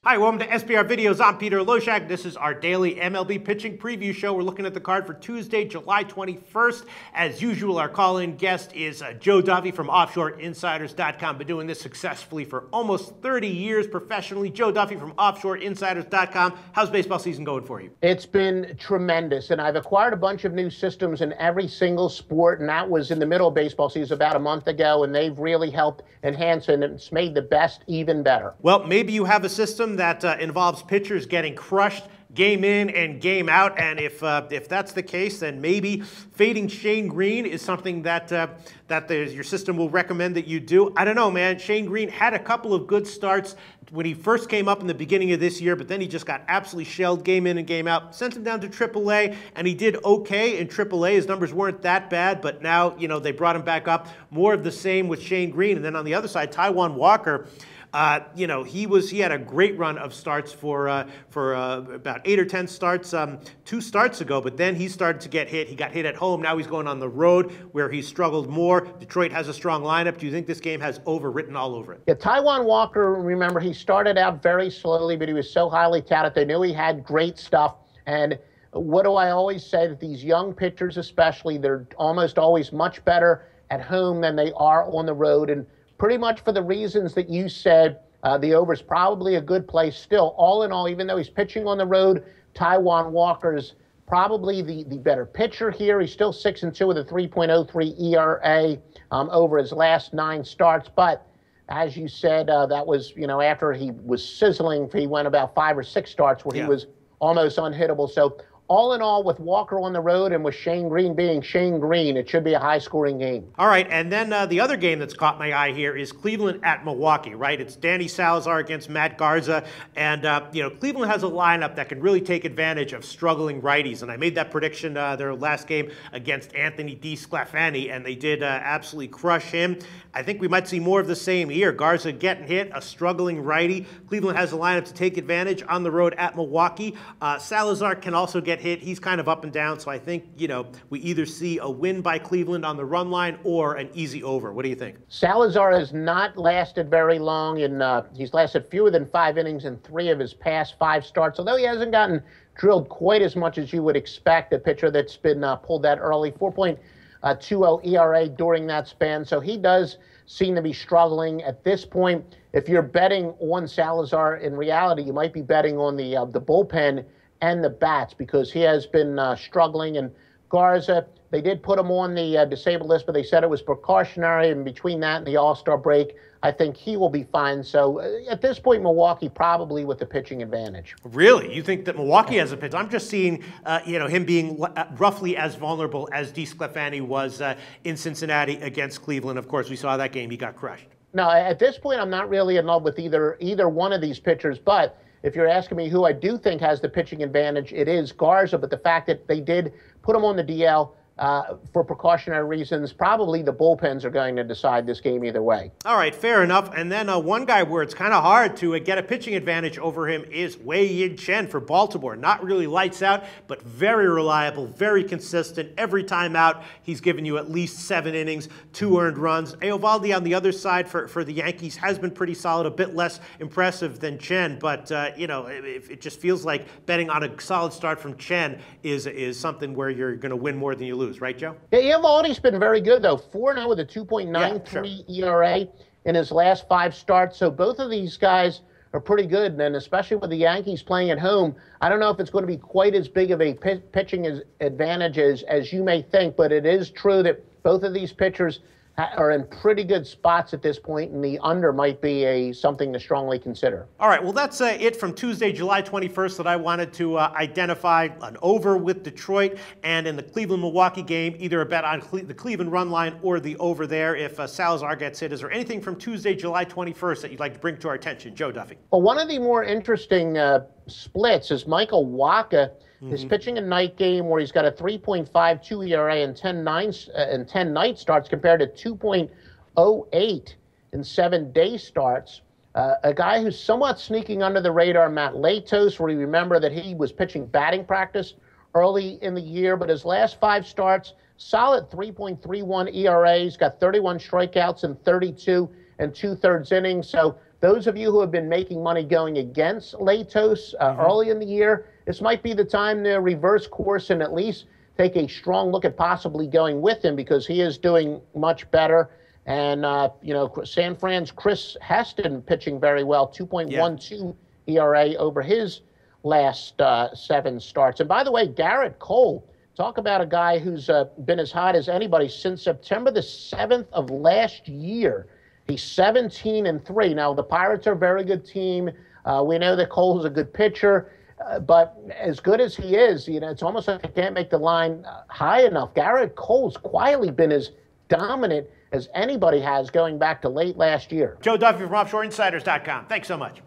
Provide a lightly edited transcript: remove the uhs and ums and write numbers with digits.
Hi, welcome to SBR Videos. I'm Peter Loshak. This is our daily MLB pitching preview show. We're looking at the card for Tuesday, July 21st. As usual, our call-in guest is Joe Duffy from OffshoreInsiders.com. Been doing this successfully for almost 30 years professionally. Joe Duffy from OffshoreInsiders.com. How's baseball season going for you? It's been tremendous, and I've acquired a bunch of new systems in every single sport, and that was in the middle of baseball season about a month ago, and they've really helped enhance it, and it's made the best even better. Well, maybe you have a system that involves pitchers getting crushed game in and game out, and if that's the case, then maybe fading Shane Green is something that your system will recommend that you do. I don't know, man. Shane Green had a couple of good starts when he first came up in the beginning of this year, but then he just got absolutely shelled game in and game out. Sent him down to AAA, and he did okay in AAA. His numbers weren't that bad, but now, you know, they brought him back up. More of the same with Shane Green. And then on the other side, Taijuan Walker, he had a great run of starts for about 8 or 10 starts 2 starts ago, but then he started to get hit. He got hit at home. Now he's going on the road where he struggled more. Detroit has a strong lineup. Do you think this game has overwritten all over it? Yeah, Taijuan Walker, remember, he started out very slowly, but he was so highly touted. They knew he had great stuff. And what do I always say? That these young pitchers especially, they're almost always much better at home than they are on the road. And pretty much for the reasons that you said, the over is probably a good play still. All in all, even though he's pitching on the road, Taijuan Walker's probably the better pitcher here. He's still 6-2 with a 3.03 ERA over his last 9 starts. But as you said, that was, after he was sizzling, he went about 5 or 6 starts where he was almost unhittable. So all in all, with Walker on the road and with Shane Green being Shane Green, it should be a high-scoring game. All right, and then the other game that's caught my eye here is Cleveland at Milwaukee, right? It's Danny Salazar against Matt Garza, and Cleveland has a lineup that can really take advantage of struggling righties, and I made that prediction their last game against Anthony DeSclafani, and they did absolutely crush him. I think we might see more of the same here. Garza getting hit, a struggling righty. Cleveland has a lineup to take advantage on the road at Milwaukee. Salazar can also get hit. He's kind of up and down, so I think, we either see a win by Cleveland on the run line or an easy over. What do you think? Salazar has not lasted very long, and he's lasted fewer than 5 innings in 3 of his past 5 starts, although he hasn't gotten drilled quite as much as you would expect, a pitcher that's been pulled that early. 4.20 ERA during that span, so he does seem to be struggling at this point. If you're betting on Salazar, in reality, you might be betting on the bullpen and the bats, because he has been struggling. And Garza, they did put him on the disabled list, but they said it was precautionary, and between that and the All-Star break, I think he will be fine. So at this point, Milwaukee probably with the pitching advantage. Really? You think that Milwaukee has a pitch? I'm just seeing, him being roughly as vulnerable as DeSclafani was in Cincinnati against Cleveland. Of course, we saw that game. He got crushed. No, at this point, I'm not really in love with either one of these pitchers, but if you're asking me who I do think has the pitching advantage, it is Garza. But the fact that they did put him on the DL for precautionary reasons, probably the bullpens are going to decide this game either way. All right, fair enough. And then one guy where it's kind of hard to get a pitching advantage over him is Wei-Yin Chen for Baltimore. Not really lights out, but very reliable, very consistent. Every time out, he's given you at least 7 innings, 2 earned runs. Eovaldi on the other side for the Yankees has been pretty solid, a bit less impressive than Chen. But, it just feels like betting on a solid start from Chen is something where you're going to win more than you lose. Right, Joe? Yeah, Eovaldi's been very good, though. 4-0 with a 2.93 ERA in his last 5 starts. So both of these guys are pretty good, and especially with the Yankees playing at home, I don't know if it's going to be quite as big of a pitching advantage as you may think, but it is true that both of these pitchers are in pretty good spots at this point, and the under might be something to strongly consider. All right, well, that's it from Tuesday, July 21st that I wanted to identify an over with Detroit, and in the Cleveland-Milwaukee game, either a bet on the Cleveland run line or the over there if Salazar gets hit. Is there anything from Tuesday, July 21st that you'd like to bring to our attention? Joe Duffy. Well, one of the more interesting splits is Michael Wacha. He's pitching a night game where he's got a 3.52 ERA and 10 night starts compared to 2.08 in 7-day starts. A guy who's somewhat sneaking under the radar, Matt Latos, where you remember that he was pitching batting practice early in the year, but his last 5 starts, solid 3.31 ERA. He's got 31 strikeouts in 32 and 2/3 innings. So those of you who have been making money going against Latos early in the year, this might be the time to reverse course and at least take a strong look at possibly going with him, because he is doing much better. And, San Fran's Chris Heston pitching very well, 2.12 ERA over his last 7 starts. And by the way, Garrett Cole, talk about a guy who's been as hot as anybody since September the 7th of last year. He's 17-3. Now, the Pirates are a very good team. We know that Cole's a good pitcher. But as good as he is, it's almost like I can't make the line high enough. Garrett Cole's quietly been as dominant as anybody has going back to late last year. Joe Duffy from OffshoreInsiders.com. Thanks so much.